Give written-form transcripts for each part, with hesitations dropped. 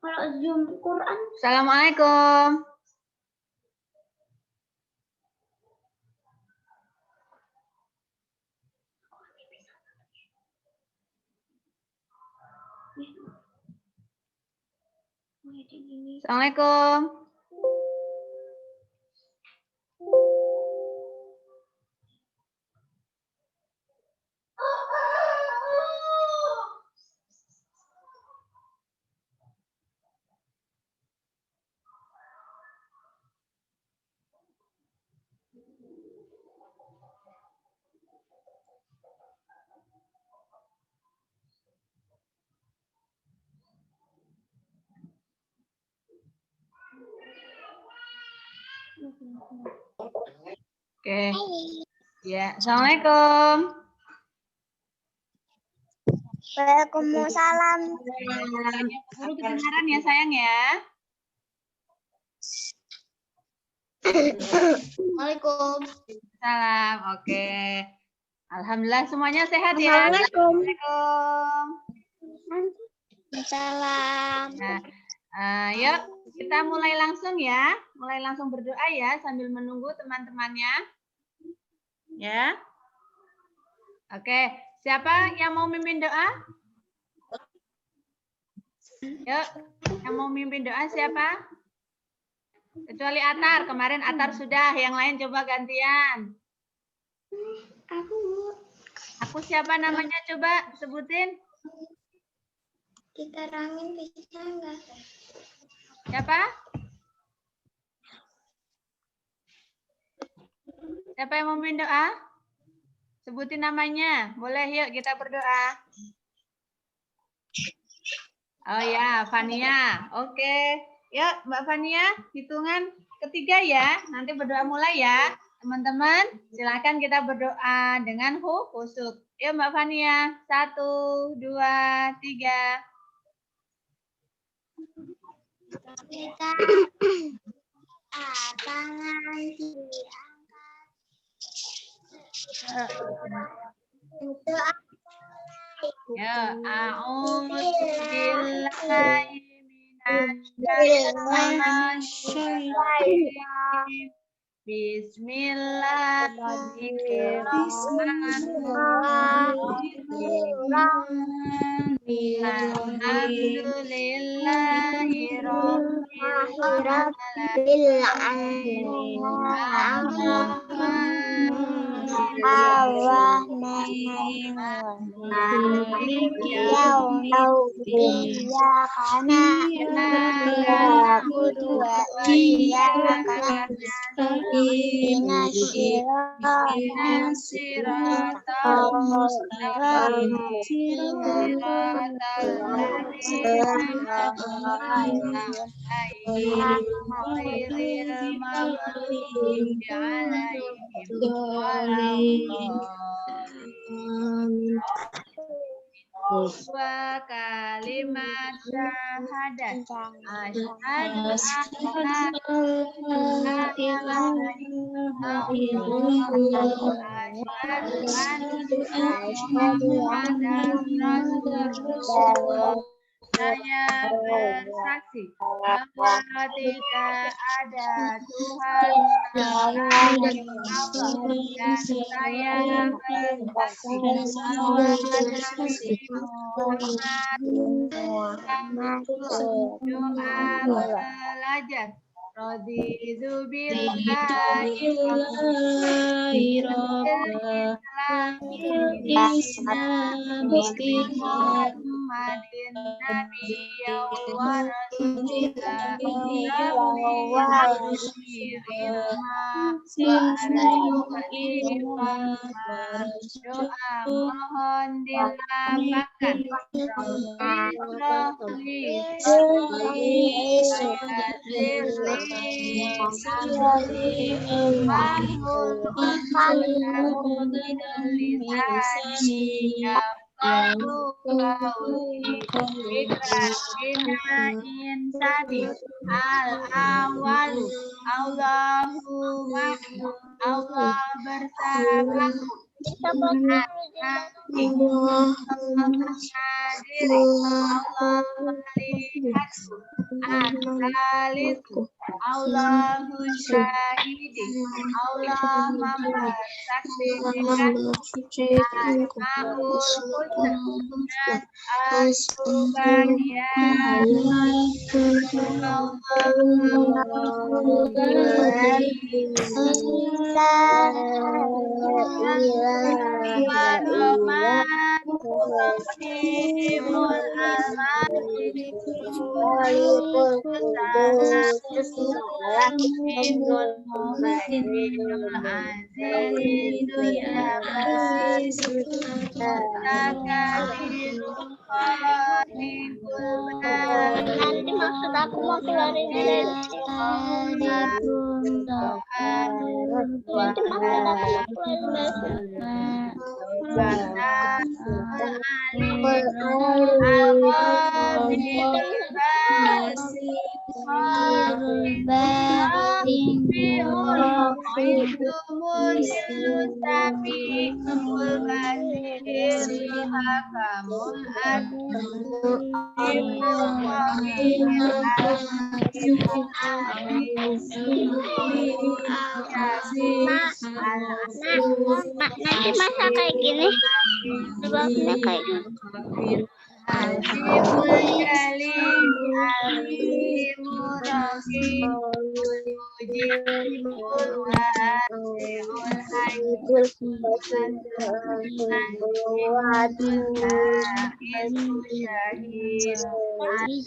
Kalau Zoom Quran. Assalamualaikum. Assalamualaikum. Oke. Ya, assalamualaikum. Waalaikumsalam. Guru kedengaran ya sayang ya. Waalaikumsalam. Salam. Oke. Alhamdulillah semuanya sehat ya. Assalamualaikum. Salam. Nah, yuk kita mulai langsung ya. Mulai langsung berdoa ya sambil menunggu teman-temannya. Ya. Oke, siapa yang mau mimpin doa? Yuk, yang mau mimpin doa siapa? Kecuali Atar, kemarin Atar sudah, yang lain coba gantian. Aku siapa namanya coba sebutin? Diterangin bisa enggak? Siapa? Siapa yang mau mimpin doa? Sebutin namanya. Boleh yuk kita berdoa. Oh ya, Fania. Oke. Yuk Mbak Fania, hitungan ketiga ya. Nanti berdoa mulai ya. Teman-teman, silakan kita berdoa dengan khusyuk. Yuk Mbak Fania. 1, 2, 3. Kita tangan diangkat. Ya, a'udzu billahi minasyaitonir Alhamdulillahirabbil alamin. Dua kalimat syahadat. Asyhadu an la ilaha illallah wa asyhadu anna Muhammadan Rasulullah. Saya bersaksi bahwa tidak ada Tuhan selain Allah dan saya bersaksi bahwa Nabi Muhammad doa belajar. Raditu billahi Muhammadin nabiyya wa rasulillah doa mohon dilapangkan insani al-awalu Allahumma Allah bersamaku Allah melihatku Salis Allahu syahidi Allah maha saksikan Asmaul husna Nanti maksud aku mau keluarin dari nanti maksud aku mau keluarin nanti masa kayak gini sebabnya kayak gini.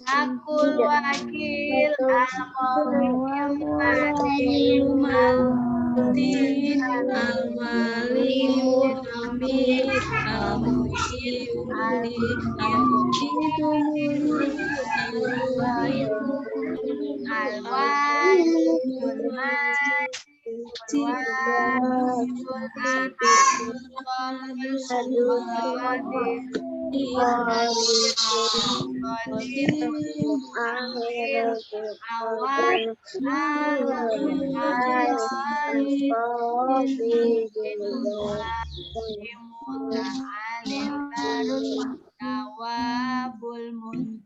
Akul wakil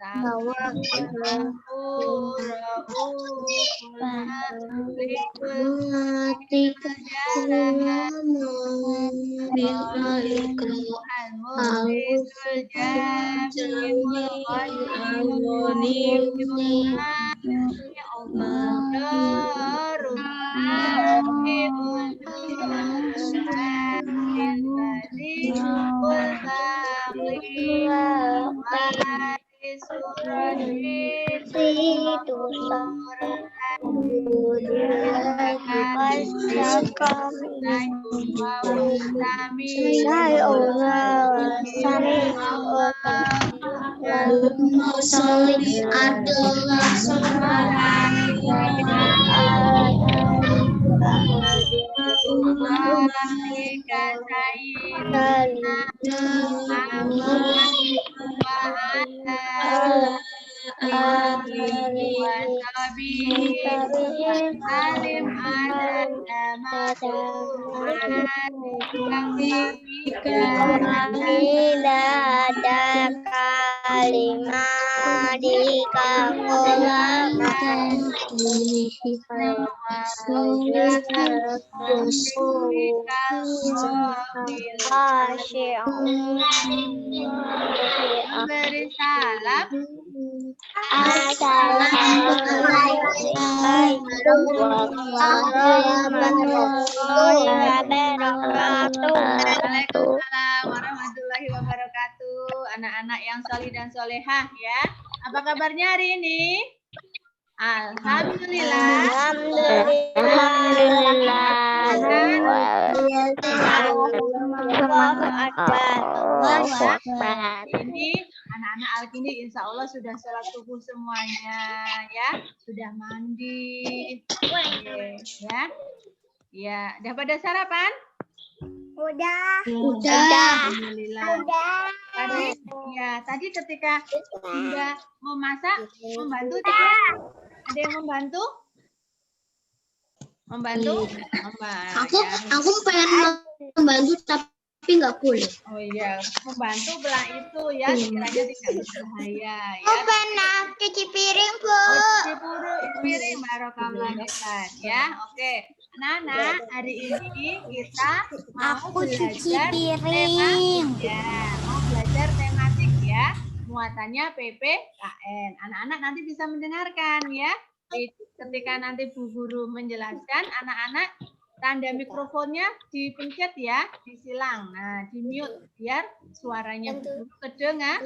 Tawabul tidak ada kalimat di kalam beri salam. Waalaikumsalam warahmatullahi wabarakatuh. Anak-anak yang solih dan solehah ya. Apa kabarnya hari ini? Alhamdulillah. Ini anak-anak Al-Kindi insya Allah sudah sholat subuh semuanya ya, sudah mandi, ya, ya, udah pada sarapan? Udah. Alhamdulillah. Tadi ketika sudah memasak, membantu tidak? Ada yang membantu? Membantu? Aku pengen membantu Tapi nggak boleh. Oh iya, membantu belah itu ya, sekiranya tidak berbahaya ya. Oh, pernah cuci piring, Bu. Oh, cuci piring barokallah ya. Oke. Anak-anak, hari ini kita mau belajar tematik ya. Mau belajar tematik ya. Muatannya PPKN. Anak-anak nanti bisa mendengarkan ya. Ketika nanti Bu Guru menjelaskan, anak-anak tanda mikrofonnya dipencet ya, disilang. Nah, di mute biar suaranya Bu Guru kedengar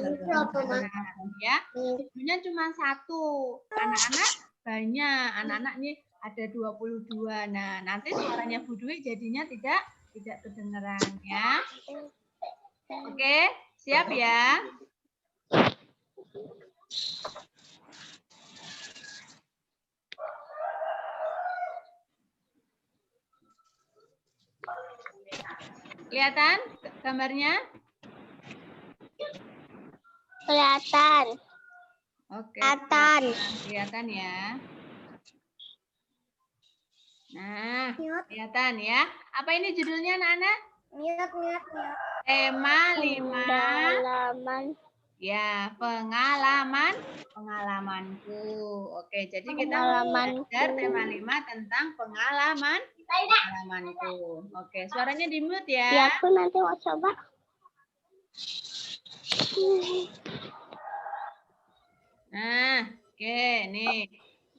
ya. Ibunya cuma satu. Anak-anak banyak. Anak-anak nih ada 22. Nah, nanti suaranya Bu Dwi jadinya tidak kedengeran ya. Oke, siap ya? Kelihatan gambarnya? Kelihatan. Oke. Kelihatan ya. Nah, kelihatan ya. Apa ini judulnya anak-anak? Tema 5. Pengalaman. Ya, pengalamanku. Oke, jadi kita belajar tema 5 tentang pengalamanku. Oke, suaranya di mute ya. Ya, aku nanti mau coba. Nah, oke, nih.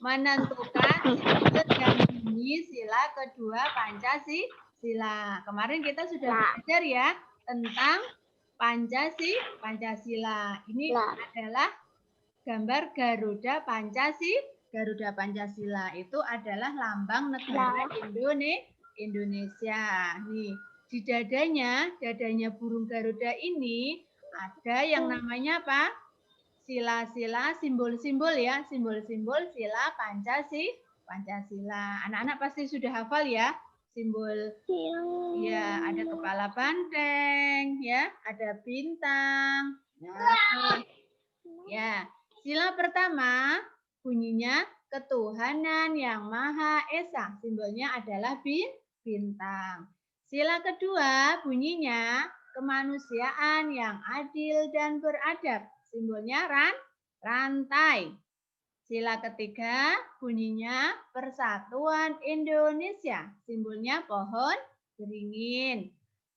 Menentukan sudut dan bunyi sila kedua Pancasila. Kemarin kita sudah belajar ya tentang Pancasila. Ini adalah gambar Garuda Pancasila itu adalah lambang negara Indonesia. Nih, di dadanya burung Garuda ini ada yang namanya apa? Sila-sila, simbol-simbol ya, simbol-simbol sila Pancasila. Anak-anak pasti sudah hafal ya, simbol ya, ada kepala banteng ya, ada bintang. Nah, ya, sila pertama bunyinya ketuhanan yang Maha Esa. Simbolnya adalah bintang. Sila kedua bunyinya kemanusiaan yang adil dan beradab. Simbolnya rantai. Sila ketiga bunyinya persatuan Indonesia. Simbolnya pohon beringin.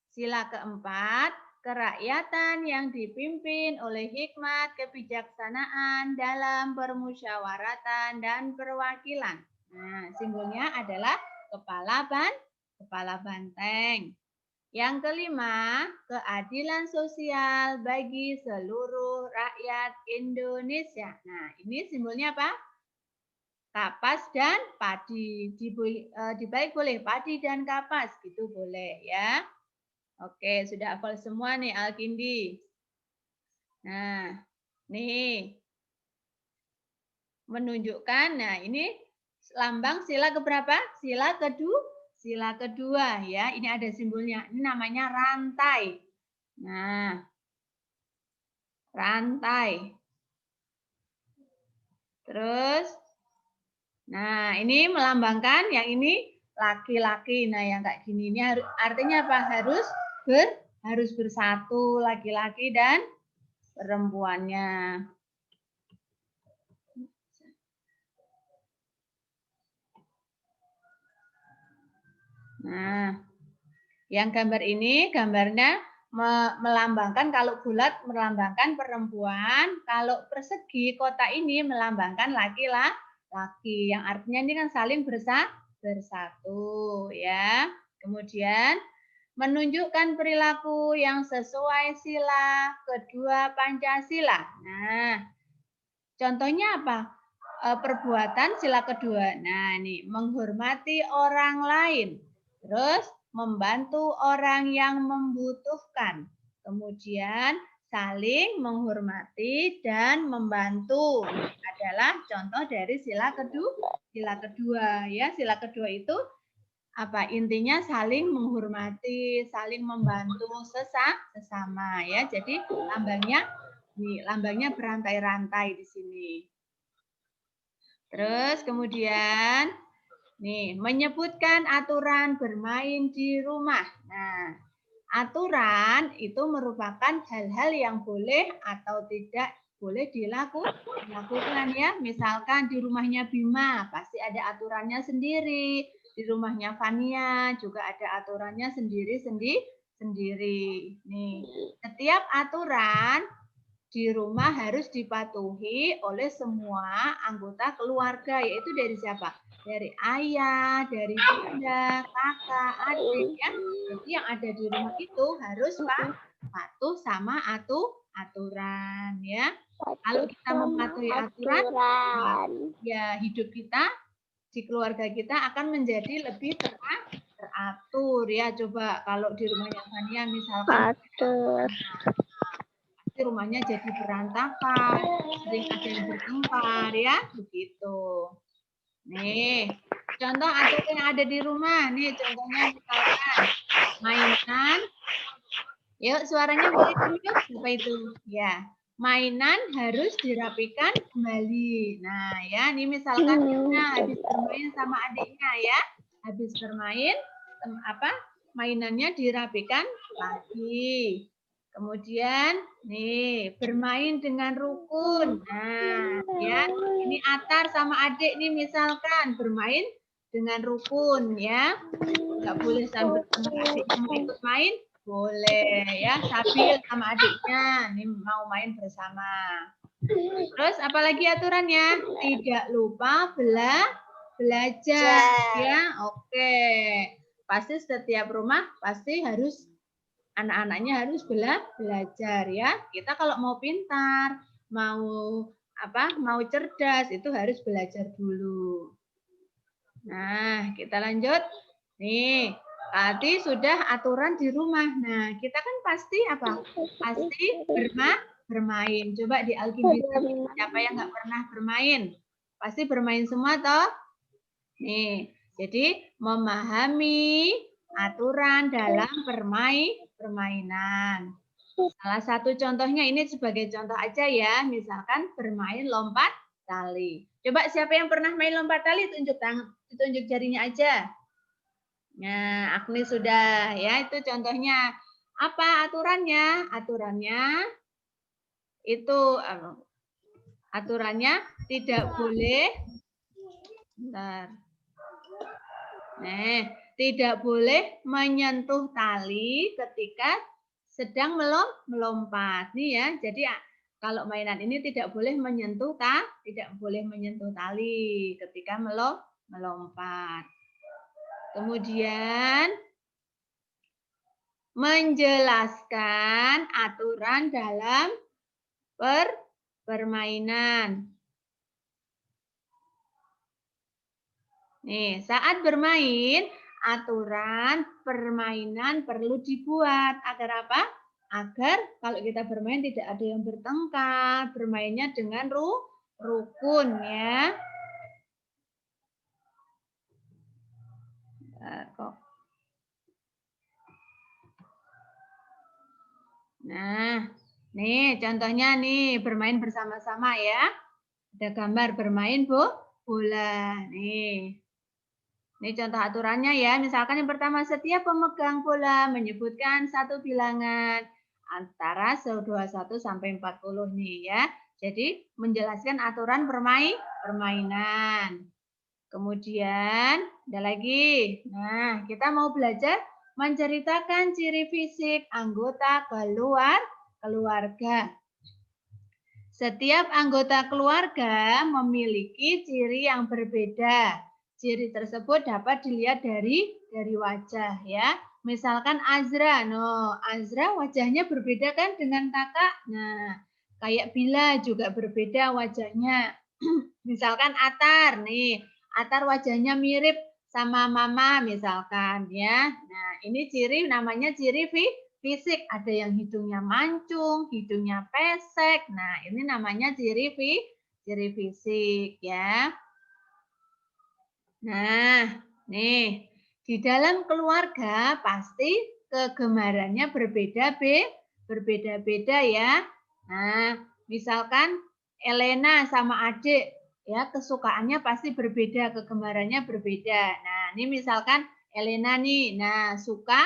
Sila keempat kerakyatan yang dipimpin oleh hikmat kebijaksanaan dalam permusyawaratan dan perwakilan. Nah, simbolnya adalah kepala banteng. Yang kelima, keadilan sosial bagi seluruh rakyat Indonesia. Nah, ini simbolnya apa? Kapas dan padi. Dibalik boleh padi dan kapas, gitu boleh ya. Oke, sudah hafal semua nih Alkindi. Nah, nih. Menunjukkan, nah ini lambang sila keberapa? Sila kedua ya. Ini ada simbolnya. Ini namanya rantai. Nah, rantai. Terus, nah ini melambangkan yang ini laki-laki. Nah, yang kayak gini ini artinya apa? Harus bersatu laki-laki dan perempuannya. Nah, yang gambar ini gambarnya melambangkan, kalau bulat melambangkan perempuan, kalau persegi kotak ini melambangkan laki-laki, yang artinya ini kan saling bersatu ya. Kemudian menunjukkan perilaku yang sesuai sila kedua Pancasila. Nah, contohnya apa? Perbuatan sila kedua. Nah, ini menghormati orang lain. Terus membantu orang yang membutuhkan. Kemudian saling menghormati dan membantu. Ini adalah contoh dari sila kedua ya. Sila kedua itu apa? Intinya saling menghormati, saling membantu sesama ya. Jadi lambangnya berantai-rantai di sini. Terus kemudian nih, menyebutkan aturan bermain di rumah. Nah, Aturan itu merupakan hal-hal yang boleh atau tidak boleh dilakukan ya. Misalkan di rumahnya Bima pasti ada aturannya sendiri. Di rumahnya Fania juga ada aturannya sendiri. Nih, setiap aturan di rumah harus dipatuhi oleh semua anggota keluarga, yaitu dari siapa? Dari ayah, dari bunda, kakak, adik ya. Jadi yang ada di rumah itu harus patuh sama aturan ya. Kalau kita mematuhi aturan, ya hidup kita di keluarga kita akan menjadi lebih teratur ya. Coba kalau di rumahnya Fania misalkan rumahnya jadi berantakan, sering ada yang bertengkar ya, begitu. Nih, contoh aturan yang ada di rumah. Nih, contohnya misalkan mainan. Yuk, suaranya boleh dulu. Apa itu? Ya, mainan harus dirapikan kembali. Nah, ya, ini misalkan Nina habis bermain sama adiknya ya. Habis bermain, mainannya dirapikan lagi. Kemudian, nih, bermain dengan rukun. Nah, ya, ini Atar sama adik nih misalkan bermain dengan rukun ya. Nggak boleh sampai adiknya mau ikut main, boleh ya. Sabil sama adiknya, nih mau main bersama. Terus apalagi aturannya? Tidak lupa belajar ya. Oke. Pasti setiap rumah pasti harus anak-anaknya harus belajar ya. Kita kalau mau pintar, mau cerdas itu harus belajar dulu. Nah, kita lanjut. Nih, tadi sudah aturan di rumah. Nah, kita kan pasti apa? Pasti bermain. Coba di Alkitab siapa yang nggak pernah bermain? Pasti bermain semua toh? Nih, jadi memahami aturan dalam permainan. Salah satu contohnya ini sebagai contoh aja ya, misalkan bermain lompat tali. Coba siapa yang pernah main lompat tali tunjuk jarinya aja. Nah, Agni sudah ya, itu contohnya. Apa aturannya? Aturannya tidak boleh tidak boleh menyentuh tali ketika sedang melompat. Nih ya, jadi kalau mainan ini tidak boleh menyentuh tali ketika melompat. Kemudian menjelaskan aturan dalam permainan. Nih, saat bermain, aturan permainan perlu dibuat. Agar apa? Agar kalau kita bermain tidak ada yang bertengkar, bermainnya dengan rukun ya. Nah, nih contohnya nih bermain bersama-sama ya. Ada gambar bermain bola. Nih. Ini contoh aturannya ya. Misalkan yang pertama, setiap pemegang bola menyebutkan satu bilangan antara 21 sampai 40 nih ya. Jadi menjelaskan aturan permainan. Kemudian ada lagi. Nah, kita mau belajar menceritakan ciri fisik anggota keluarga. Setiap anggota keluarga memiliki ciri yang berbeda. Ciri tersebut dapat dilihat dari wajah ya. Misalkan Azra, Azra wajahnya berbeda kan dengan kakak. Nah, kayak Bila juga berbeda wajahnya. Misalkan Atar nih, Atar wajahnya mirip sama Mama misalkan ya. Nah, ini ciri namanya ciri fisik. Ada yang hidungnya mancung, hidungnya pesek. Nah, ini namanya ciri fisik ya. Nah, nih di dalam keluarga pasti kegemarannya berbeda-beda ya. Nah, misalkan Elena sama adik ya kesukaannya pasti berbeda, kegemarannya berbeda. Nah, ini misalkan Elena nih, nah suka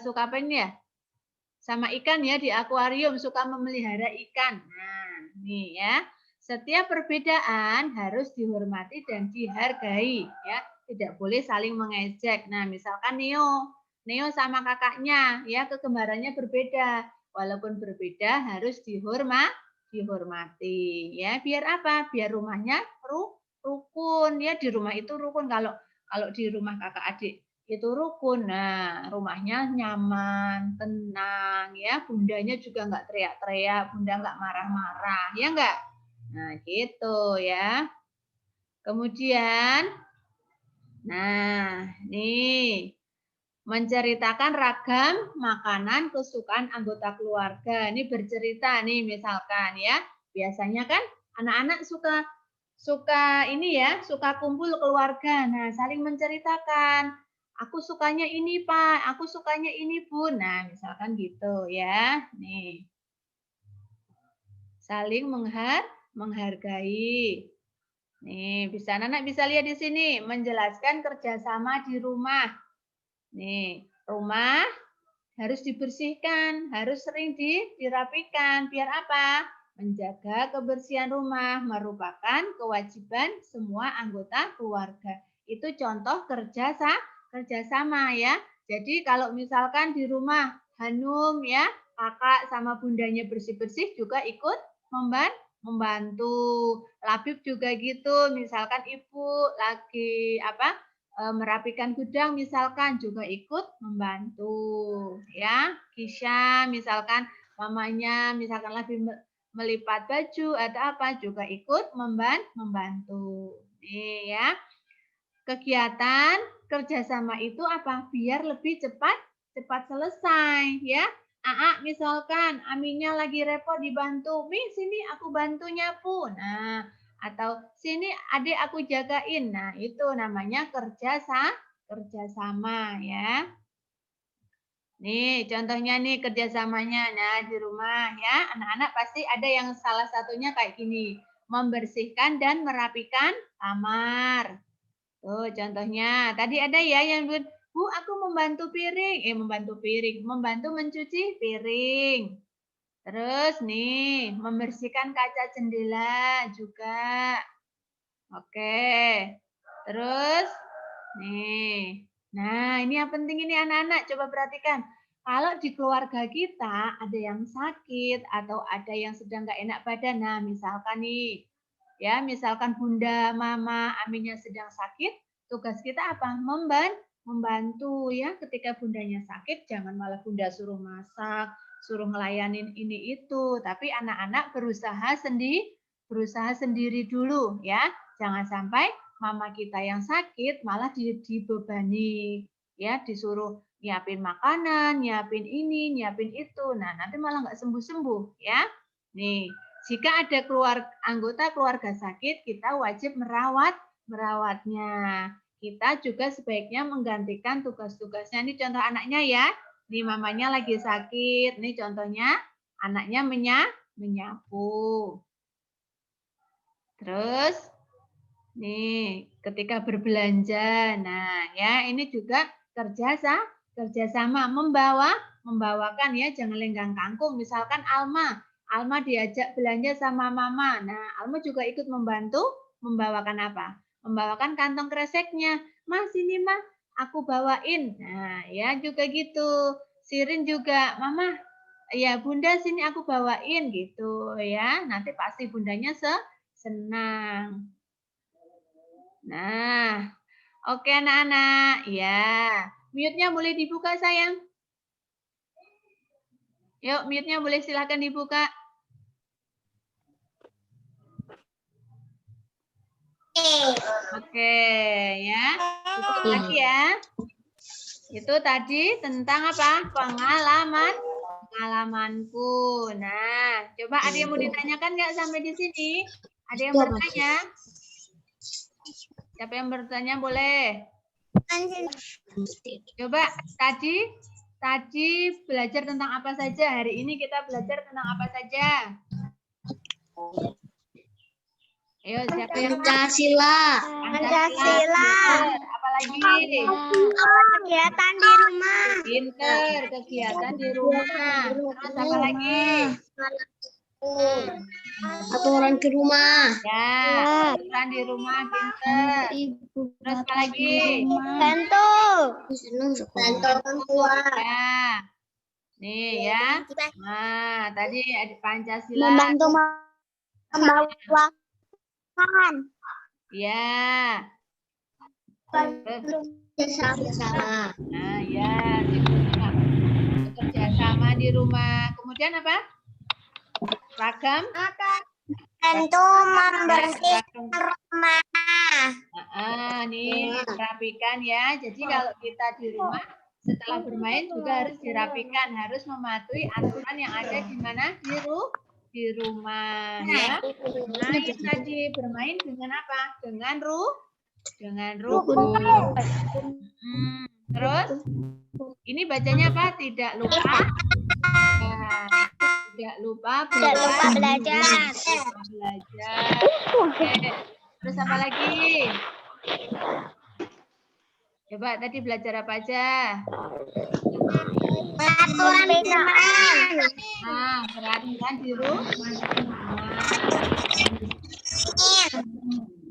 suka apa ini ya? Sama ikan ya, di akuarium suka memelihara ikan. Nah, nih ya. Setiap perbedaan harus dihormati dan dihargai ya. Tidak boleh saling mengejek. Nah, misalkan Neo sama kakaknya ya, kekembarannya berbeda. Walaupun berbeda harus dihormati ya. Biar apa? Biar rumahnya rukun ya. Di rumah itu rukun. Kalau di rumah kakak adik itu rukun. Nah, rumahnya nyaman, tenang ya. Bundanya juga nggak teriak-teriak, bunda nggak marah-marah, ya nggak? Nah, gitu ya. Kemudian, nah, nih menceritakan ragam makanan kesukaan anggota keluarga. Ini bercerita nih misalkan ya. Biasanya kan anak-anak suka ini ya, suka kumpul keluarga. Nah, saling menceritakan. Aku sukanya ini, Pak. Aku sukanya ini, Bu. Nah, misalkan gitu ya. Nih. Saling menghargai. Nih, anak bisa lihat di sini menjelaskan kerjasama di rumah. Nih, rumah harus dibersihkan, harus sering dirapikan. Biar apa? Menjaga kebersihan rumah merupakan kewajiban semua anggota keluarga. Itu contoh kerjasama ya. Jadi kalau misalkan di rumah Hanum ya, kakak sama bundanya bersih-bersih juga ikut membantu. Labib juga gitu, misalkan ibu lagi merapikan gudang misalkan juga ikut membantu ya. Kisha misalkan mamanya misalkan lagi melipat baju atau apa juga ikut membantu. Nih ya. Kegiatan kerjasama itu apa? Biar lebih cepat selesai ya. Misalkan Aminya lagi repot dibantu, Mi sini aku bantu nyapu. Nah, atau sini adik aku jagain. Nah, itu namanya kerjasama ya. Nih, contohnya nih kerjasamanya. Nah, di rumah ya, anak-anak pasti ada yang salah satunya kayak gini. Membersihkan dan merapikan kamar. Tuh, contohnya. Tadi ada ya yang bilang, Bu, aku membantu membantu mencuci piring. Terus nih, membersihkan kaca jendela juga. Oke. Terus, nih. Nah, ini yang penting ini anak-anak, coba perhatikan. Kalau di keluarga kita ada yang sakit atau ada yang sedang nggak enak badan, nah misalkan nih, ya misalkan bunda, mama, aminya sedang sakit, tugas kita apa? Membantu ya ketika bundanya sakit, jangan malah bunda suruh masak, suruh ngelayanin ini itu, tapi anak-anak berusaha sendiri dulu ya. Jangan sampai mama kita yang sakit malah dibebani ya, disuruh nyiapin makanan, nyiapin ini, nyiapin itu. Nah, nanti malah nggak sembuh-sembuh ya. Nih, jika ada anggota keluarga sakit, kita wajib merawatnya. Kita juga sebaiknya menggantikan tugas-tugasnya. Ini contoh anaknya ya. Nih mamanya lagi sakit. Ini contohnya anaknya menyapu. Terus nih, ketika berbelanja. Nah, ya ini juga kerjasama membawakan ya, jangan lenggang kangkung. Misalkan Alma diajak belanja sama mama. Nah, Alma juga ikut membawakan apa? Membawakan kantong kreseknya. Mas, ini mah aku bawain. Nah, ya juga gitu. Sirin juga, Mama, ya Bunda sini aku bawain gitu ya. Nanti pasti bundanya senang. Nah, oke anak-anak. Ya, mute-nya boleh dibuka sayang. Yuk, mute-nya boleh silakan dibuka. Oke, ya. Itu lagi ya. Itu tadi tentang apa? Pengalamanku. Nah, coba ada yang mau ditanyakan nggak sampai di sini? Ada yang bertanya? Siapa yang bertanya boleh. Coba tadi belajar tentang apa saja? Hari ini kita belajar tentang apa saja? Ayo, siapa yang Pancasila. Pancasila. Apa lagi? Kegiatan di rumah. Pinter, kegiatan di rumah. Terus apa lagi? Aturan di rumah. Ya, aturan di rumah, pinter. Terus apa lagi? Bantu. Bantu orang tua. Ya, nih ya. Nah, tadi ada Pancasila. Membantu membawakan. Ya. Sama. Nah, ya, bekerja sama di rumah. Kemudian apa? Ragam? Bantu membersihkan rumah. Nih, rapikan ya. Jadi kalau kita di rumah, setelah bermain juga harus dirapikan, harus mematuhi aturan yang ada di mana? Di rumah ya. Bermain tadi, bermain dengan apa? Dengan rukun. Terus ini bacanya apa? Tidak lupa. Ya, tidak lupa belajar. Oke. Terus apa lagi? Coba tadi belajar apa aja? Peraturan bermain. Nah, perhatikan di rumah.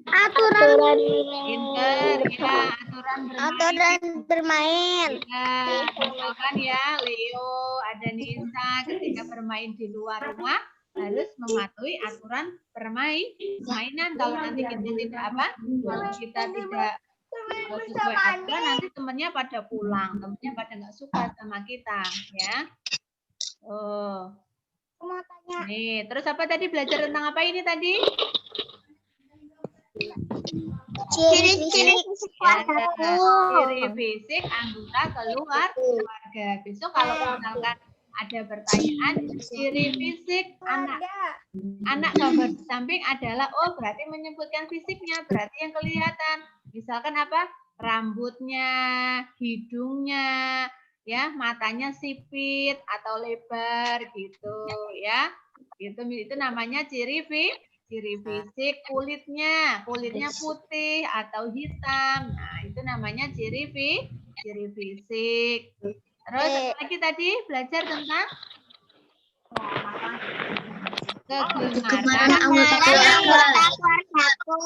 Aturan Pinter, ya, aturan bermain. bermain. Ya, misalkan ya, Leo, ada Nisa, ketika bermain di luar rumah harus mematuhi aturan permainan. Kalau nanti kita tidak apa, kalau kita tidak sesuai aturan, nanti temannya pada pulang, temannya pada nggak suka sama kita, ya. Oh, nih, terus apa tadi belajar tentang apa ini tadi? Ciri-ciri Ciri fisik anggota keluarga. Besok kalau misalkan ada pertanyaan, ciri fisik anak gambar di samping adalah, oh berarti menyebutkan fisiknya, berarti yang kelihatan. Misalkan apa? Rambutnya, hidungnya, ya, matanya sipit atau lebar gitu, ya. Itu namanya ciri fisik. Kulitnya putih atau hitam. Nah, itu namanya ciri fisik. Terus apa lagi tadi belajar tentang kegemaran anggota keluargaku.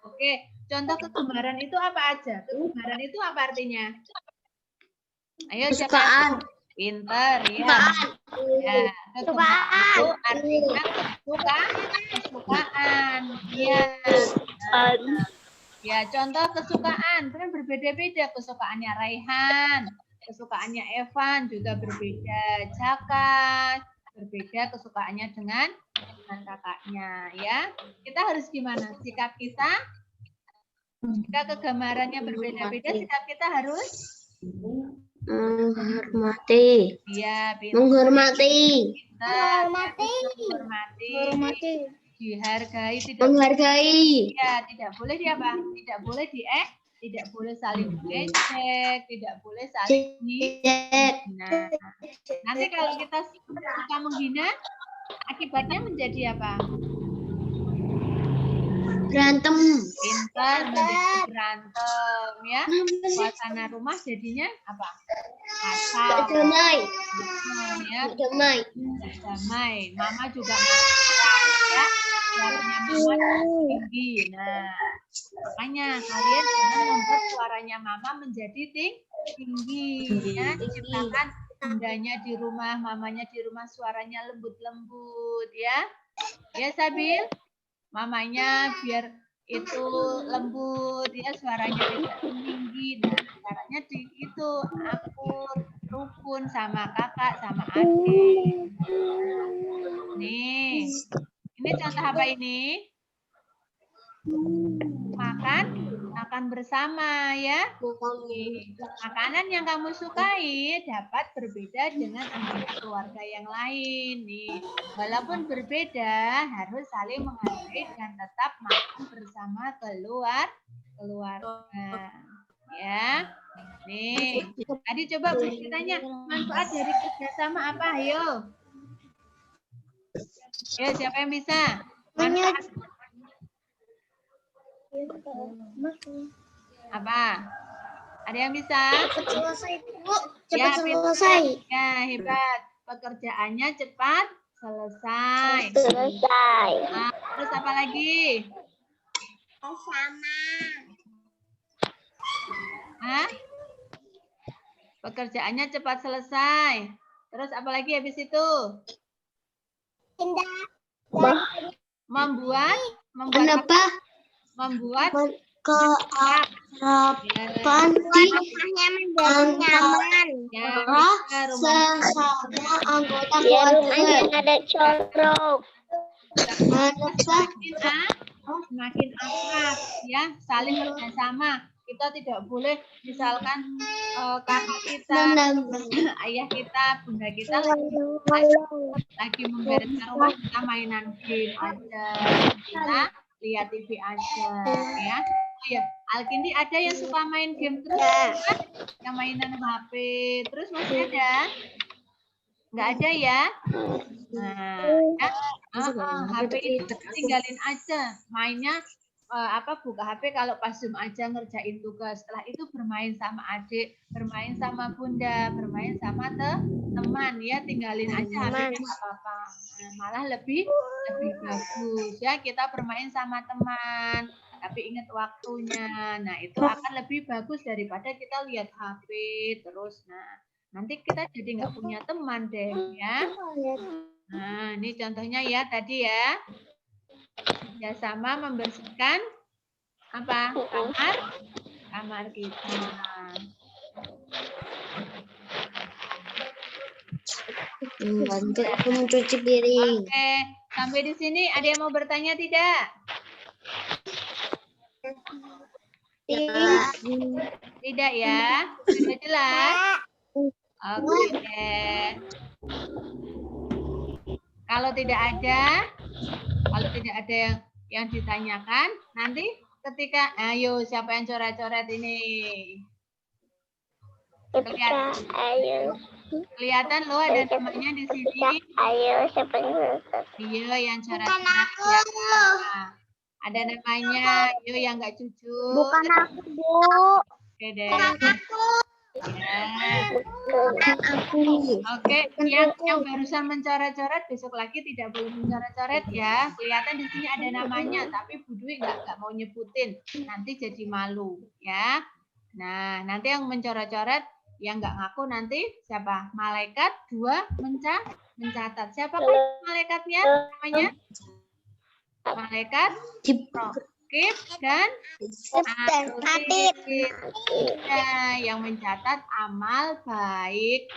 Oke, contoh kegemaran itu apa aja? Kegemaran itu apa artinya? Ayo siapa? Pinter, ya. Ya, kegemaran itu artinya kesukaan. Iya. Ya, contoh kesukaan kan berbeda-beda. Kesukaannya Raihan, kesukaannya Evan juga berbeda. Jaka berbeda kesukaannya dengan kakaknya, ya. Kita harus gimana? Sikap kita jika kegemarannya berbeda-beda, sikap kita harus menghormati. Iya, Menghormati. Dihargai, menghargai. Ya, tidak boleh apa? Tidak boleh tidak boleh saling diejek, tidak boleh saling dihina. Nanti kalau kita suka menghina, akibatnya menjadi apa? Berantem. Pintar, menjadi berantem, ya. Suasana rumah jadinya apa? Kacau. Damai. Ya. Damai. Mama juga ya. Suaranya mama tinggi. Nah, makanya kalian jangan membuat suaranya mama menjadi tinggi. Ya, ciptakan bundanya di rumah, mamanya di rumah suaranya lembut-lembut, ya. Ya, Sabil. Mamanya biar itu lembut, ya, suaranya tidak tinggi. Nah, caranya itu akur, rukun sama kakak sama adik. Nih, ini contoh apa ini? Makan bersama, ya. Makanan yang kamu sukai dapat berbeda dengan anggota keluarga yang lain. Nih, walaupun berbeda harus saling menghargai dan tetap makan bersama keluarga. Ya. Nih, tadi coba bertanya manfaat dari kerjasama apa? Ayo. Ya, siapa yang bisa? Manfaat. Apa? Ada yang bisa? Cepat selesai, Bu. Ya, Cepat pintar. selesai. Ya, hebat. Pekerjaannya cepat selesai. Selesai. Terus apa lagi? Sama. Hah? Pekerjaannya cepat selesai. Terus apa lagi habis itu? Indah. Membuat Kenapa? membuat kearapan di antara sesama anggota keluarga. Ada corok. Semakin akrab ya, saling kerjasama. Kita tidak boleh misalkan kakak kita, ayah kita, bunda kita lagi membereskan rumah, kita mainan game aja, kita lihat TV aja ya. Oh ya, Alkindi ada yang suka main game terus kan? Yang mainan HP terus masih ada? Nggak ada ya? Nah, ya, HP itu tinggalin aja, mainnya buka HP kalau pas Zoom aja ngerjain tugas. Setelah itu bermain sama adik, bermain sama bunda, bermain sama teman ya, tinggalin aja HP-nya nggak apa-apa. Nah, malah lebih bagus ya, kita bermain sama teman, tapi ingat waktunya. Nah, itu akan lebih bagus daripada kita lihat HP terus. Nah, nanti kita jadi nggak punya teman deh ya. Nah, ini contohnya ya tadi ya. Ya sama membersihkan apa? Kamar kita. Bantu aku mencuci piring. Oke, sampai di sini ada yang mau bertanya tidak? Tidak ya? Sudah jelas? Oke. Kalau tidak ada yang ditanyakan, nanti ketika, ayo siapa yang coret-coret ini? Kelihatan loh ada namanya di sini. Ayo, siapa Iya yang coret-coret. Ya. Ada namanya, yo yang nggak jujur. Bukan aku, Bu. Oke deh. Ya. Oke, yang barusan mencoret-coret besok lagi tidak boleh mencoret-coret ya. Kelihatan di sini ada namanya, tapi Bu Dwi nggak mau nyebutin, nanti jadi malu ya. Nah, nanti yang mencoret-coret yang nggak ngaku nanti siapa? Malaikat 2 mencatat. Siapa malaikatnya namanya? Malaikat Raqib dan Atid. Ya, yang mencatat amal baik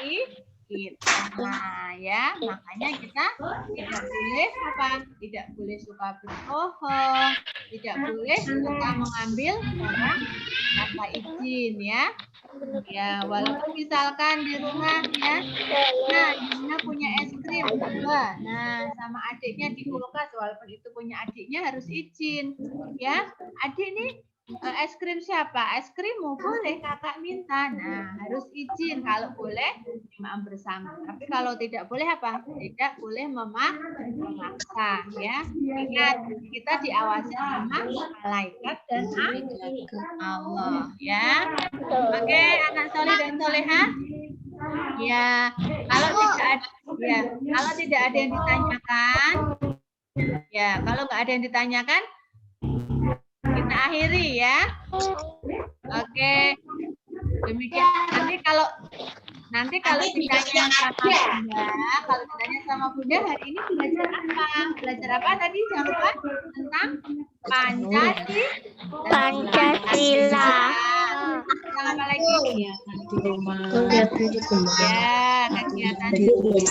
kita. Nah, ya, makanya kita tidak boleh apa? Tidak boleh suka berbohong, tidak boleh suka mengambil barang tanpa izin ya. Ya, walaupun misalkan di rumah ya, nah Yuna punya es krim juga, nah sama adiknya di kulkas, walaupun itu punya adiknya harus izin, ya. Adik nih es krim siapa? Es krimmu boleh kakak minta, nah harus izin. Kalau boleh dimakan bersama, tapi kalau tidak boleh apa? Tidak boleh memaksa, ya. Ingat kita diawasi sama malaikat dan Allah, ya. Oke, anak soleh dan solehah. Ya, kalau tidak ada yang ditanyakan, ya kalau nggak ada yang ditanyakan, kita akhiri ya. Oke, demikian. Nanti kalau ditanya sama Bunda, hari ini belajar apa? Belajar apa tadi? Jangan lupa tentang Pancasila. Apa lagi? Kegiatan di rumah. Ya, kegiatan di rumah.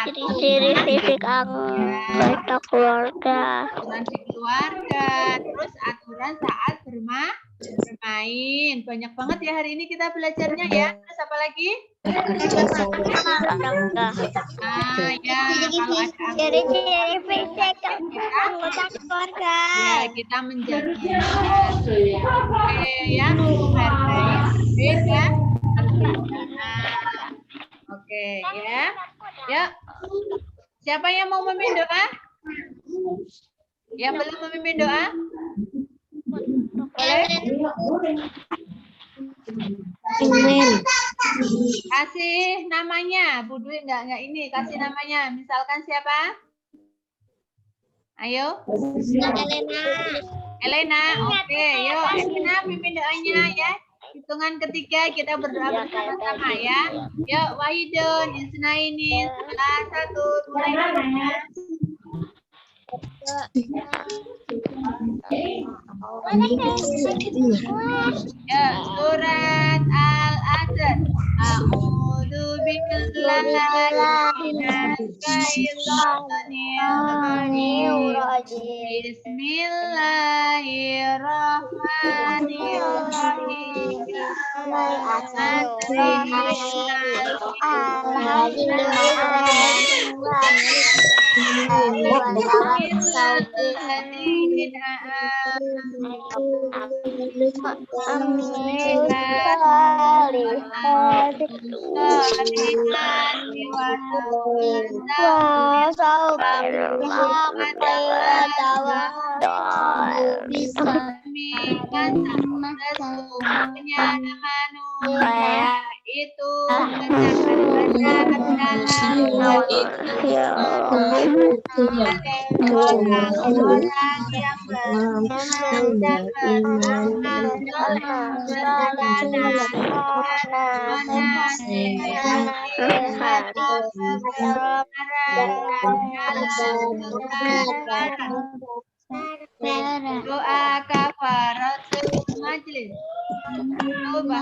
Terus ciri fisik anggota keluarga. Aturan di keluarga. Terus aturan saat bermain. Banyak banget ya hari ini kita belajarnya ya. Terus apa lagi? Kerja sama. Ya, kalau ada Ciri-ciri fisik anggota keluarga. Ya, kita menjaga. Oke ya, menghargai beda. Oke ya. Ya. Siapa yang mau memimpin doa? Yang belum memimpin doa? Boleh? Penguin. Kasih namanya. Bu Dwi enggak ini. Kasih namanya. Misalkan siapa? Ayo. Elena. Oke, yuk. Elena pimpin doanya ya. Hitungan ketiga kita berdoa bersama-sama ya. Yuk, Wahidun, Isnaini, salah satu, mulai doanya. Ya, surat Al-Asr. A'udzu billahi minasy syaithanir rajim. Bismillahirrahmanirrahim. Itu doa kafaratul majlis. Doa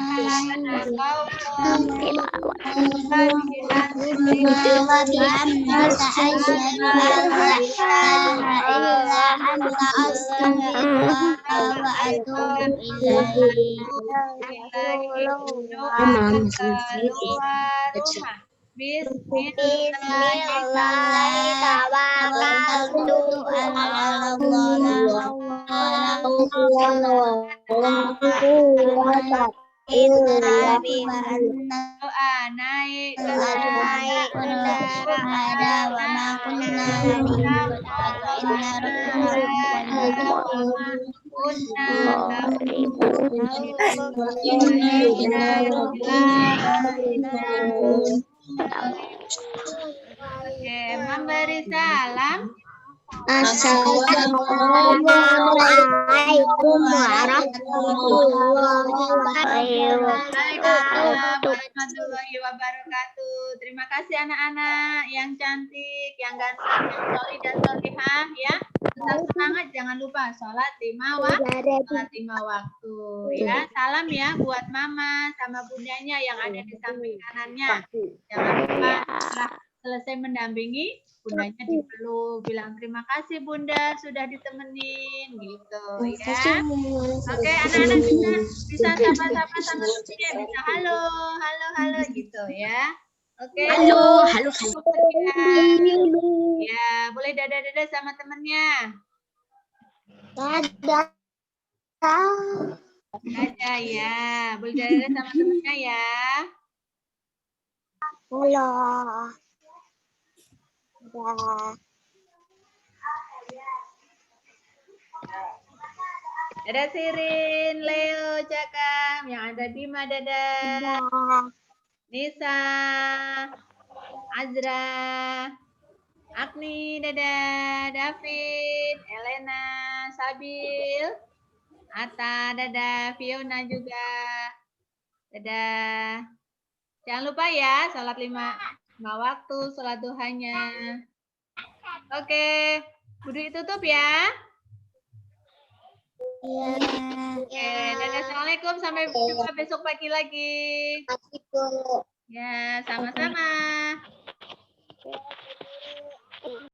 naik Oke, memberi salam. Assalamualaikum warahmatullahi wabarakatuh. Terima kasih anak-anak yang cantik, yang ganteng, yang solih dan solihah ya. Tetap semangat, jangan lupa sholat 5 waktu ya. Salam ya buat mama sama bundanya yang ada di samping kanannya. Jangan lupa setelah selesai mendampingi, bundanya dipeluk, bilang terima kasih bunda sudah ditemenin gitu ya. Oke, anak-anak bisa sapa-sapa sama temennya, bisa halo gitu ya. Oke. Halo. Ya, boleh dadah-dadah sama temennya. Dadah. Dadah ya, boleh dadah sama temennya ya. Halo. Dadah. Dadah Sirin, Leo, Cakam, yang ada Bima, dadah. Nisa, Azra, Agni, dadah. David, Elena, Sabil, Atta, dadah. Fiona juga, dadah. Jangan lupa ya, sholat 5 waktu, sholat duhanya. Oke, Budi tutup ya. Oke, dadah. Assalamualaikum, sampai jumpa besok pagi lagi. Ya, sama-sama.